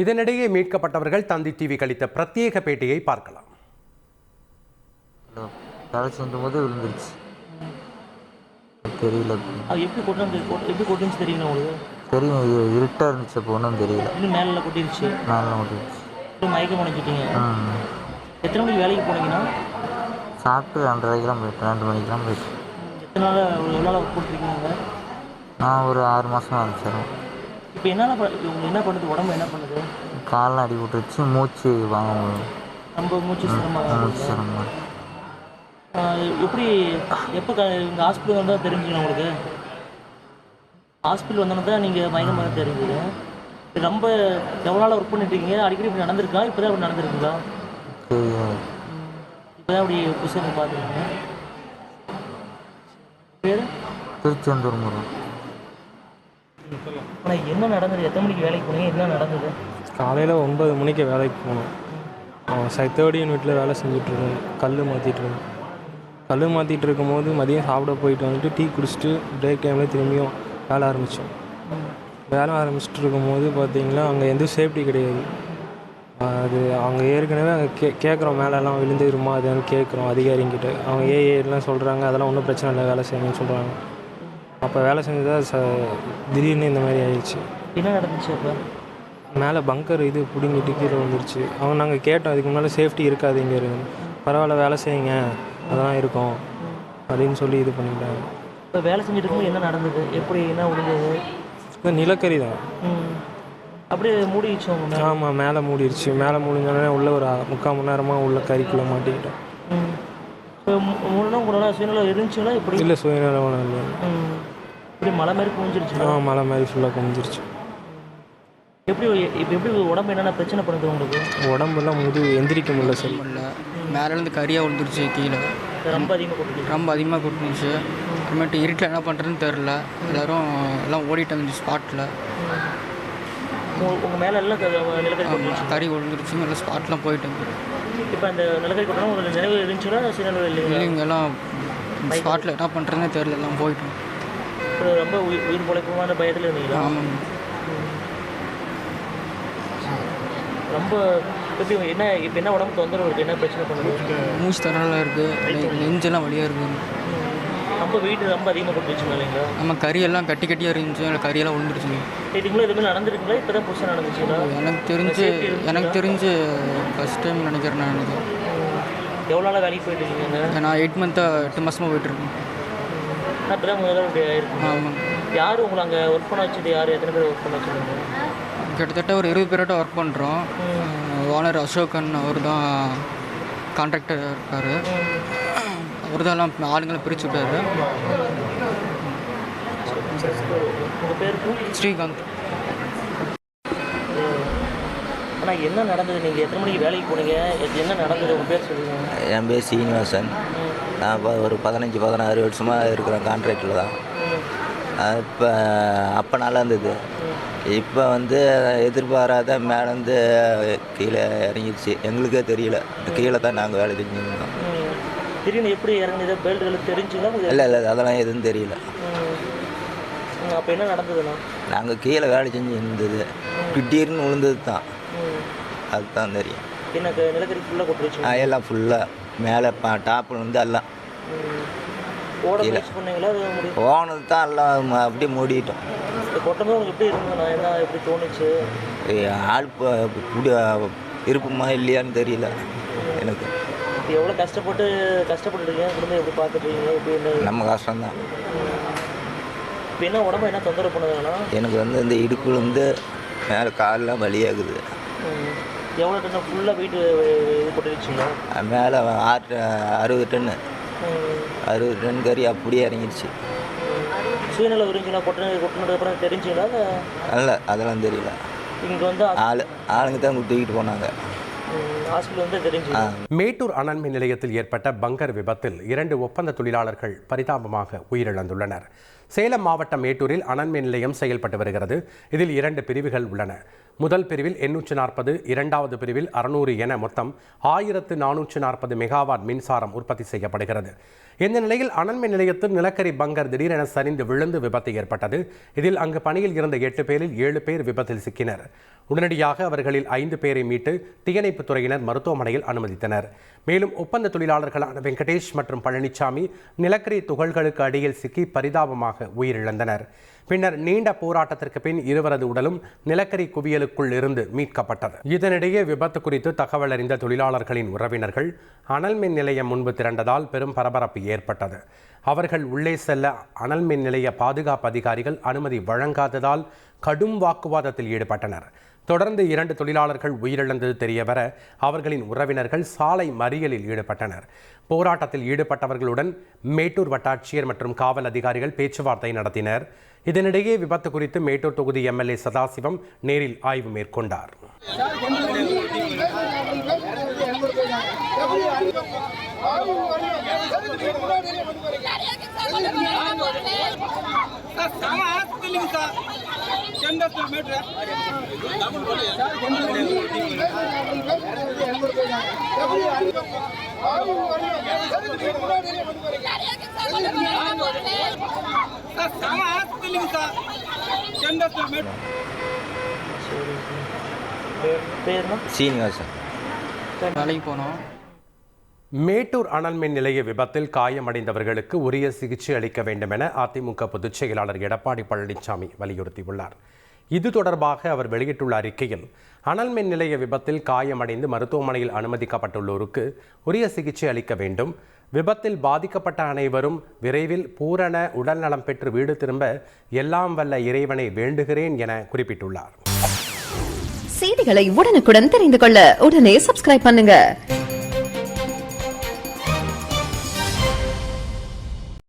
இதனிடையே மீட்கப்பட்டவர்கள் தந்தி டிவி கழித்த பிரத்யேக பேட்டியை பார்க்கலாம். வேலை செஞ்சும்போது விழுந்துருச்சு, தெரியல. அது எப்படி கொட்டுச்சு தெரியல உங்களுக்கு? தெரியும், இருட்டாக இருந்துச்சு, அப்போ ஒன்றும் தெரியல. இன்னும் மேலே கொட்டிருச்சு. மேலே கொட்டிருச்சு. மயக்கம் அடைஞ்சிட்டீங்க. எத்தனை மணிக்கு வேலைக்கு போனீங்கன்னா? சாப்பிட்டு 2:30க்கெலாம் போயிட்டேன், 2 மணிக்கெலாம் போயிட்டேன். எத்தனை நாள் எவ்வளோ நாள் ஒர்க் கொடுத்துருக்கீங்க? நான் ஒரு 6 மாதமாக இருந்துச்சேன். இப்போ உங்களுக்கு என்ன பண்ணுது? உடம்பு என்ன பண்ணுது? காலெலாம் அடி விட்டுருச்சு, மூச்சு வாங்க முடியும். நம்ம மூச்சு சிரமம். எப்படி எப்போ இங்கே ஹாஸ்பிட்டல் வந்தால் தெரிஞ்சுக்கணும் உங்களுக்கு? ஹாஸ்பிட்டல் வந்தோன்னா தான் நீங்கள் மயக்கமாக தெரிஞ்சுது. ரொம்ப எவ்வளோ நாள் ஒர்க் பண்ணிட்டுருக்கீங்க? அடிக்கடி இப்படி நடந்திருக்கா? இப்போ தான் அப்படி நடந்திருக்குங்களா? இப்போ தான் அப்படி புதுசாக பார்த்துருக்கீங்க. பேர் திருச்செந்தூர் முறை. ஆனால் என்ன நடந்தது? எத்தனை மணிக்கு வேலைக்கு போனீங்க? என்ன நடந்தது? காலையில் 9 மணிக்கு வேலைக்கு போனோம். தேர்ட் யூனிட்டில் வேலை செஞ்சிட்ருக்கோம். கல் மாற்றிட்டு இருக்கும்போது மதியம் சாப்பிட போயிட்டு வந்துட்டு டீ குடிச்சிட்டு பிரேக் டைமில் திரும்பியும் வேலை ஆரம்பித்தோம். வேலை ஆரம்பிச்சுட்டு இருக்கும்போது பார்த்திங்கன்னா அங்கே எந்த சேஃப்டி கிடையாது. அது அவங்க ஏற்கனவே அங்கே கேட்குறோம், மேலெல்லாம் விழுந்துருமா அதுன்னு கேட்குறோம் அதிகாரிங்கிட்ட. அவங்க ஏஎல்லாம் சொல்கிறாங்க, அதெல்லாம் ஒன்றும் பிரச்சனை இல்லை, வேலை செய்யணும்னு சொல்கிறாங்க. அப்போ வேலை செஞ்சதா திடீர்னு இந்த மாதிரி ஆயிடுச்சு. என்ன நடந்துச்சு? அப்போ மேலே பங்கர் பிடிங்கிட்டு கீழே வந்துருச்சு. அவங்க நாங்கள் கேட்டோம், அதுக்கு முன்னால் சேஃப்டி இருக்காது இங்கே இருக்கு, பரவாயில்ல வேலை செய்யுங்க, அதெல்லாம் இருக்கும் அப்படின்னு சொல்லி இது பண்ணிட்டாங்க. இப்போ வேலை செஞ்சுட்டு இருக்கும்போது என்ன நடந்தது? எப்படி என்ன விழுந்தது? நிலக்கரி தான். அப்படியே மூடிடுச்சு அவங்க? ஆமாம், மேலே மூடிடுச்சு. மேலே மூடிஞ்சோடனே உள்ளே ஒரு 3/4 மணி நேரமாக உள்ள கறிக்குள்ளே மாட்டிக்கிட்டோம். இப்போ உங்களோட சுயநலம் இருந்துச்சுன்னா இப்படி? இல்லை, சுயநலம் இல்லை. இப்படி மலை மாதிரி குமிஞ்சிருச்சு? மலை மாதிரி ஃபுல்லாக குமிஞ்சிருச்சு. எப்படி உடம்பு என்னென்ன பிரச்சனை பண்ணுது உங்களுக்கு? உடம்புலாம் எந்திரிக்க முடியல, சரி இல்லை. மேலேருந்து கறியாக விழுந்துருச்சு கீழே. ரொம்ப அதிகமாக கொட்டுனுச்சு. அப்புறமேட்டு இருட்டில் என்ன பண்ணுறதுன்னு தெரில. எல்லாம் ஓடிட்டாங்க ஸ்பாட்டில். உங்கள் மேலே எல்லாம் நிலக்கரி கறி விழுந்துருச்சு, எல்லாம் ஸ்பாட்லாம் போயிட்டாங்க. இப்போ அந்த நிலக்கரி கொட்டினா உங்களுக்கு நினைவு இருந்துச்சுன்னா சில இல்லைங்க, எல்லாம் ஸ்பாட்டில் என்ன பண்ணுறதுனே தெரில, எல்லாம் போயிட்டோம். இப்போ ரொம்ப உயிர் பொழைப்புமான பயத்தில் இருந்தீங்களா? ஆமாங்க. ரொம்ப இப்போ என்ன உடம்பு தொந்தரவு இருக்குது? என்ன பிரச்சனை பண்ணுது? மூச்சு தரலாம் இருக்குது, நெஞ்செல்லாம் வழியாக இருக்குது. ரொம்ப வெயிட் ரொம்ப அதிகமாக கொட்டுச்சுங்களா? இல்லைங்களா? நம்ம கறியெல்லாம் கட்டியாக இருந்துச்சு, இல்லை கறியெல்லாம் விழுந்துருச்சுங்க. இதுக்குள்ளே எதுவுமே நடந்துருக்குங்களா? இப்போ தான் புதுசாக நடந்துச்சுங்களா? எனக்கு தெரிஞ்சு ஃபஸ்ட் டைம் நினைக்கிறேன். நான் நினைக்கிறேன். எவ்வளோ நாளாக வேலைக்கு போயிட்டு இருக்கீங்க? நான் 8 மாதமாக போயிட்டுருக்கேன். நான் இப்போ தான் முதல்ல இப்படி ஆயிருக்கேன். ஆமாங்க. யார் உங்களை அங்கே ஒர்க் பண்ண வச்சது? யார் எத்தனை பேர் ஒர்க் பண்ண வச்சுருக்காங்க? கிட்டத்தட்ட ஒரு 20 பேர்கிட்ட ஒர்க் பண்ணுறோம். ஓனர் அசோகன் அவர் தான் கான்ட்ராக்டர் இருக்கார். அவர் தான் எல்லாம் ஆளுங்களை பிரித்து விட்டார். உங்கள் பேர்? ஸ்ரீகாந்த். ஆனால் என்ன நடந்தது? நீங்கள் எத்தனை மணிக்கு வேலைக்கு போனீங்க? என்ன நடந்தது? உங்கள் பேர் சொல்லுங்கள். என் பேர் சீனிவாசன். நான் ஒரு 15-16 வருஷமாக இருக்கிறேன் கான்ட்ராக்டில் தான். இப்போ அப்போ நல்லா இருந்தது. இப்போ எதிர்பாராத மேலேருந்து கீழே இறங்கிடுச்சு. எங்களுக்கே தெரியல, கீழே தான் நாங்கள் வேலை செஞ்சுருந்தோம். திடீர்னு எப்படி இறங்கினது? பெல்ட்டுகள் தெரிஞ்சுங்களா? இல்லை, அதெல்லாம் எதுவும் தெரியல. அப்போ என்ன நடந்ததுண்ணா? நாங்கள் கீழே வேலை செஞ்சு இருந்தது, திடீர்னு விழுந்தது தான், அதுதான் தெரியும். எனக்கு நிலக்கரி ஃபுல்லாக கொட்டுருச்சு? எல்லாம் ஃபுல்லாக மேலே டாப்பில் எல்லாம் போனது தான், எல்லாம் அப்படியே மூடிட்டோம். கொட்டமே உங்களுக்கு எப்படி இருந்ததுண்ணா? என்ன எப்படி தோணுச்சு? ஆள் இருப்புமா இல்லையான்னு தெரியல எனக்கு. எவ்வளோ கஷ்டப்பட்டுருக்கீங்க? குடும்பம் எப்படி பார்த்துட்ருக்கீங்க? எப்படி நம்ம கஷ்டம்தான். இப்போ என்ன உடம்பு என்ன தொந்தரவு பண்ணுதுன்னா? எனக்கு இந்த இடுப்புலேருந்து மேலே காலெலாம் வலியாகுது. எவ்வளோ டன்னு ஃபுல்லாக வெயிட் இது போட்டுருச்சுங்களா? மேலே 60 டன்னு 60 டன் கறி அப்படியே இறங்கிடுச்சு. சுயநலம் இருந்துச்சுங்களா? கொட்டினதுக்கப்புறம் தெரிஞ்சுங்களா? இல்லை, அதெல்லாம் தெரியல. இங்கே ஆளுங்க தான் தூக்கிட்டு போனாங்க. மேட்டூர் அனல் மின் நிலையத்தில் ஏற்பட்ட பங்கர் விபத்தில் 2 ஒப்பந்த தொழிலாளர்கள் பரிதாபமாக உயிரிழந்துள்ளனர். சேலம் மாவட்டம் மேட்டூரில் அனல் மின் நிலையம் செயல்பட்டு வருகிறது. இதில் 2 பிரிவுகள் உள்ளன. முதல் பிரிவில் 840, இரண்டாவது பிரிவில் 600 என மொத்தம் 1440 மெகாவாட் மின்சாரம் உற்பத்தி செய்யப்படுகிறது. இந்த நிலையில் அனல் மின் நிலையத்தில் நிலக்கரி பங்கர் திடீரென சரிந்து விழுந்து விபத்து ஏற்பட்டது. இதில் அங்கு பணியில் இருந்த 8 பேரில் 7 பேர் விபத்தில் சிக்கினர். உடனடியாக அவர்களில் 5 பேரை மீட்டு தீயணைப்புத் துறையினர் மருத்துவமனையில் அனுமதித்தனர். மேலும் ஒப்பந்த தொழிலாளர்களான வெங்கடேஷ் மற்றும் பழனிசாமி நிலக்கரி துகள்களுக்கு அடியில் சிக்கி பரிதாபமாக உயிரிழந்தனர். பின்னர் நீண்ட போராட்டத்திற்கு பின் இருவரது உடலும் நிலக்கரி குவியலுக்குள் இருந்து மீட்கப்பட்டது. இதனிடையே விபத்து குறித்து தகவல் அறிந்த தொழிலாளர்களின் உறவினர்கள் அனல் மின் நிலையம் முன்பு திரண்டதால் பெரும் பரபரப்பு ஏற்பட்டது. அவர்கள் உள்ளே செல்ல அனல் மின் நிலைய பாதுகாப்பு அதிகாரிகள் அனுமதி வழங்காததால் கடும் வாக்குவாதத்தில் ஈடுபட்டனர். தொடர்ந்து 2 தொழிலாளர்கள் உயிரிழந்தது தெரியவர அவர்களின் உறவினர்கள் சாலை மறியலில் ஈடுபட்டனர். போராட்டத்தில் ஈடுபட்டவர்களுடன் மேட்டூர் வட்டாட்சியர் மற்றும் காவல் அதிகாரிகள் பேச்சுவார்த்தை நடத்தினர். இதனிடையே விபத்து குறித்து மேட்டூர் தொகுதி எம்எல்ஏ சதாசிவம் நேரில் ஆய்வு மேற்கொண்டார். சீனிவாசன் வேலைக்கு போனோம். மேட்டூர் அனல் மின் நிலைய விபத்தில் காயமடைந்தவர்களுக்கு உரிய சிகிச்சை அளிக்க வேண்டும் என அதிமுக பொதுச் செயலாளர் எடப்பாடி பழனிசாமி வலியுறுத்தியுள்ளார். இது தொடர்பாக அவர் வெளியிட்டுள்ள அறிக்கையில், அனல் மின் நிலைய விபத்தில் காயமடைந்து மருத்துவமனையில் அனுமதிக்கப்பட்டுள்ளோருக்கு உரிய சிகிச்சை அளிக்க வேண்டும். விபத்தில் பாதிக்கப்பட்ட அனைவரும் விரைவில் பூரண உடல்நலம் பெற்று வீடு திரும்ப எல்லாம் வல்ல இறைவனை வேண்டுகிறேன் என குறிப்பிட்டுள்ளார். செய்திகளை உடனுக்குடன் தெரிந்து கொள்ள உடனே சப்ஸ்கிரைப் பண்ணுங்க.